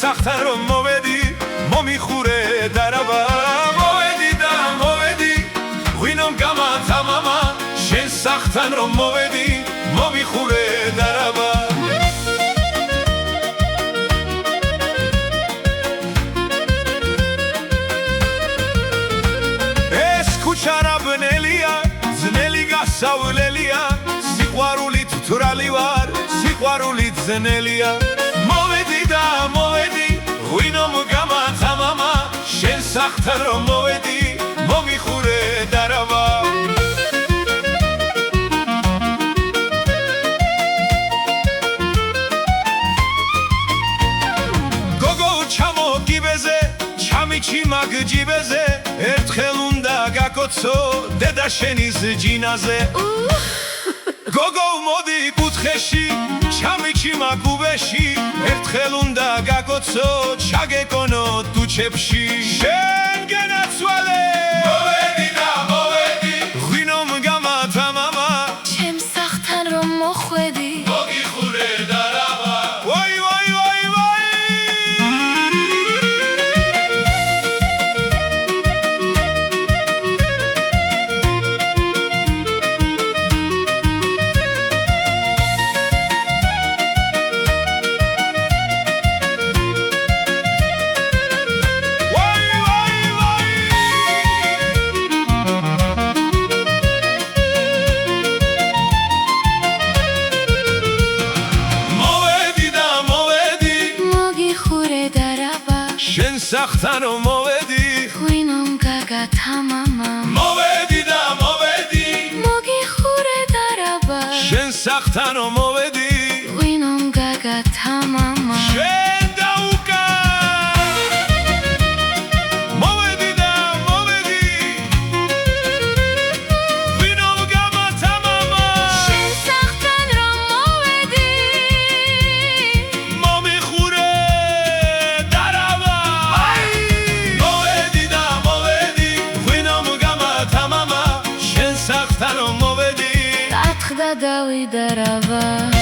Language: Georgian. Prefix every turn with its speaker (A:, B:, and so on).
A: სახთან რომ მოვედი მომიხურე დარაბა მოვედი და მოვედი ღვინომ გამათამამა შენ სახთან რომ მოვედი მომიხურე დარაბა ეს ქუჩა რა ბნელია ძნელი გასავლელია სიყვარულით თვრალი ვარ სიყვარულით ძნელია მოვედი და მოვედი ღვინომ გამათამამა შენ სახთან რომ მოვედი მომიხურე დარაბა გოგო ჩამო გიბეზე ჩამიჩი მაგჯიბეზე ერთხელ უნდა გაკოცო დედა შენის ჯინაზე გოგო მოდი კუთხეში ჩამიჩი მაგუბეში ერთხელ უნდა გაკოცო ჩაგეკონო დუჩებში შენ გენაცვალე მოვედი და მოვედი ღვინომ გამათამამა
B: ჩემ სახთან რომ მოხვედი
A: მოგიხურე დარაბა ვაი ვაი ვაი ვაი შენ სახთან რომ მოვედი
B: ღვინომ გაგათამამა
A: მოვედი და მოვედი
B: მოგიხურე დარაბა
A: შენ სახთან რომ მოვედი
B: ღვინომ გაგათამამა
A: შენ დაუკა მოვედი და მოვედი ღვინომ გამათამამა
B: შენ სახთან რომ მოვედი
A: მომიხურე
B: და დავიდარავა